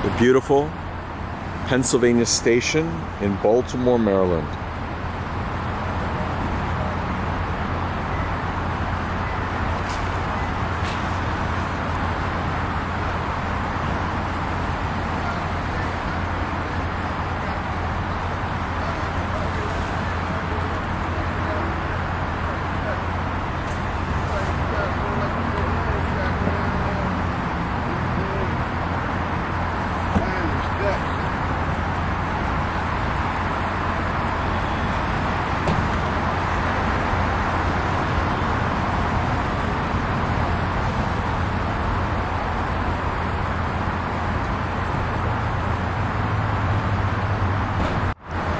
The beautiful Pennsylvania Station in Baltimore, Maryland.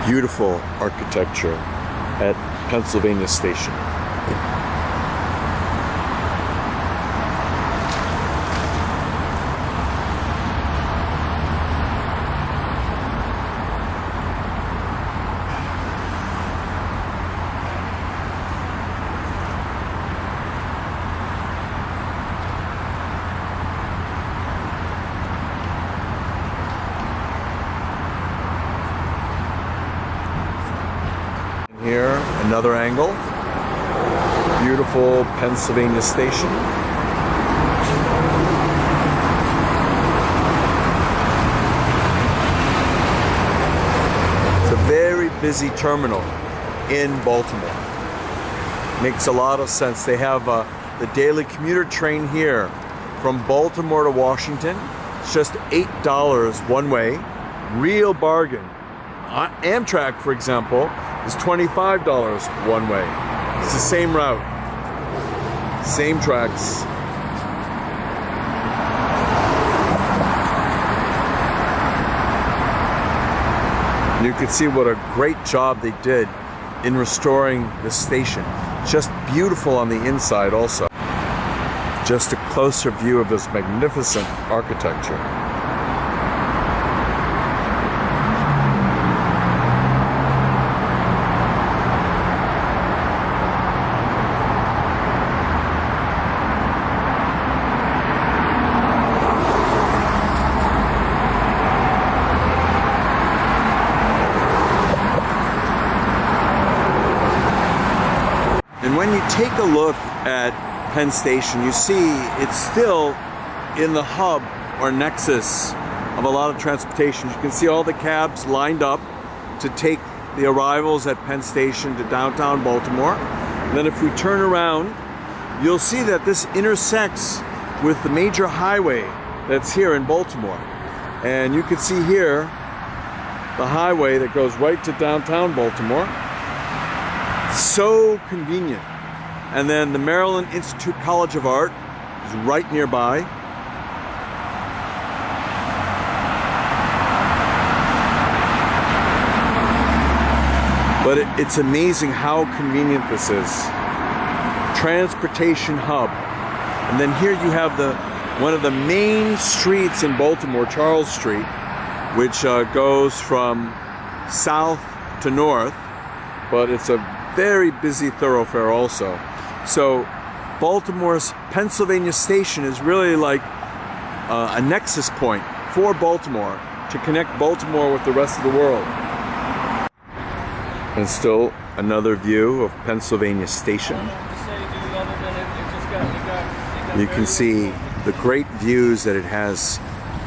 Beautiful architecture at Pennsylvania Station. Here, another angle. Beautiful Pennsylvania Station. It's a very busy terminal in Baltimore. Makes a lot of sense. They have the daily commuter train here from Baltimore to Washington. It's just $8 one way. Real bargain. Amtrak, for example, is $25 one way. It's the same route, same tracks. And you can see what a great job they did in restoring this station. Just beautiful on the inside also. Just a closer view of this magnificent architecture. And when you take a look at Penn Station, you see it's still in the hub or nexus of a lot of transportation. You can see all the cabs lined up to take the arrivals at Penn Station to downtown Baltimore. And then if we turn around, you'll see that this intersects with the major highway that's here in Baltimore. And you can see here the highway that goes right to downtown Baltimore. So convenient. And then the Maryland Institute College of Art is right nearby. But it's amazing how convenient this is. Transportation hub. And then here you have one of the main streets in Baltimore, Charles Street, which goes from south to north, but it's a very busy thoroughfare also. So Baltimore's Pennsylvania Station is really like a nexus point for Baltimore to connect Baltimore with the rest of the world. And still another view of Pennsylvania Station. You can see the great views that it has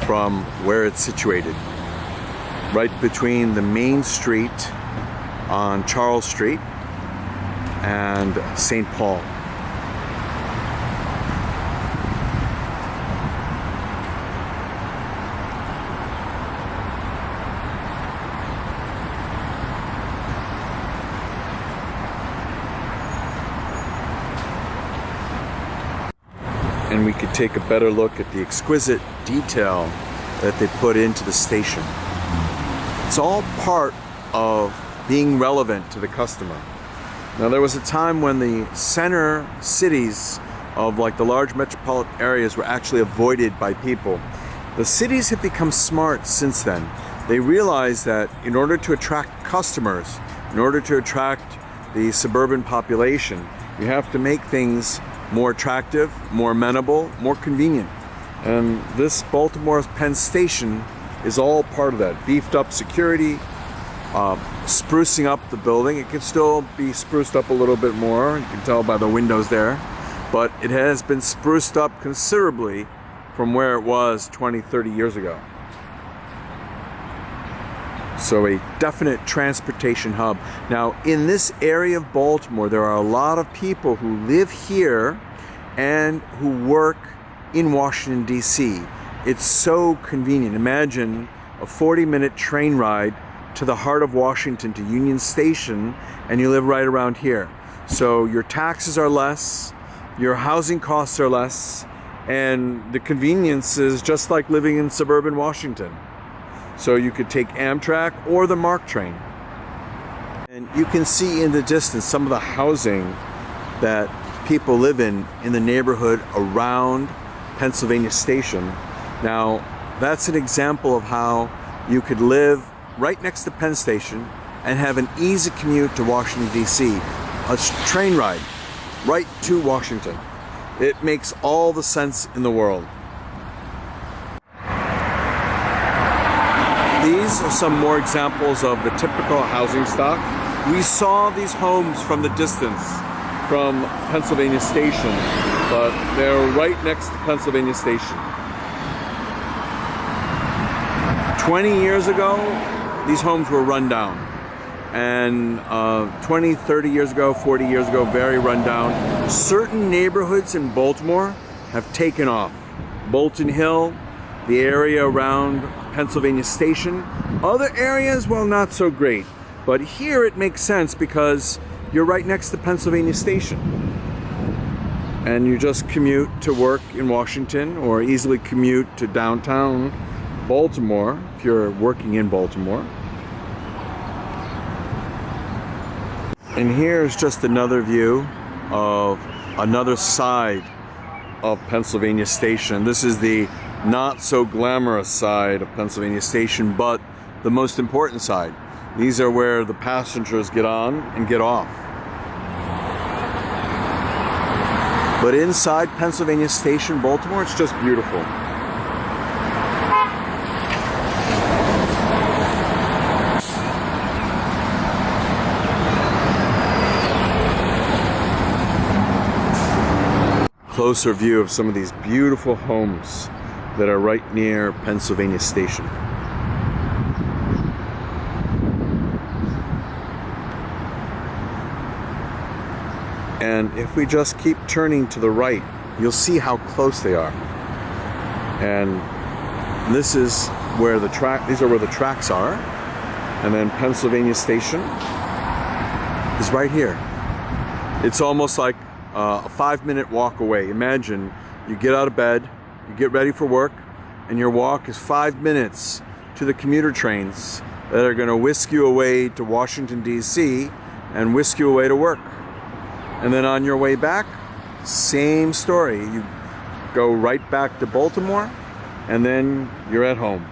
from where it's situated. Right between the main street on Charles Street and St. Paul. And we could take a better look at the exquisite detail that they put into the station. It's all part of being relevant to the customer. Now, there was a time when the center cities of like the large metropolitan areas were actually avoided by people. The cities have become smart since then. They realize that in order to attract customers, in order to attract the suburban population, you have to make things more attractive, more amenable, more convenient. And this Baltimore's Penn Station is all part of that. Beefed up security, sprucing up the building. It can still be spruced up a little bit more. You can tell by the windows there. But it has been spruced up considerably from where it was 20, 30 years ago. So a definite transportation hub. Now, in this area of Baltimore, there are a lot of people who live here and who work in Washington, D.C. It's so convenient. Imagine a 40-minute train ride to the heart of Washington, to Union Station, and you live right around here. So your taxes are less, your housing costs are less, and the convenience is just like living in suburban Washington. So you could take Amtrak or the MARC train. And you can see in the distance some of the housing that people live in the neighborhood around Pennsylvania Station. Now, that's an example of how you could live right next to Penn Station and have an easy commute to Washington, D.C. A train ride right to Washington. It makes all the sense in the world. These are some more examples of the typical housing stock. We saw these homes from the distance from Pennsylvania Station, but they're right next to Pennsylvania Station. 20 years ago, these homes were run down. And 20, 30 years ago, 40 years ago, very run down. Certain neighborhoods in Baltimore have taken off. Bolton Hill, the area around Pennsylvania Station. Other areas, well, not so great. But here it makes sense because you're right next to Pennsylvania Station. And you just commute to work in Washington or easily commute to downtown Baltimore if you're working in Baltimore. And here's just another view of another side of Pennsylvania Station. This is the not so glamorous side of Pennsylvania Station, but the most important side. These are where the passengers get on and get off. But inside Pennsylvania Station, Baltimore, it's just beautiful. Closer view of some of these beautiful homes that are right near Pennsylvania Station. And if we just keep turning to the right, you'll see how close they are. And this is where the these are where the tracks are. And then Pennsylvania Station is right here. It's almost like a 5-minute walk away. Imagine you get out of bed, you get ready for work, and your walk is 5 minutes to the commuter trains that are going to whisk you away to Washington, D.C. and whisk you away to work. And then on your way back, same story. You go right back to Baltimore, and then you're at home.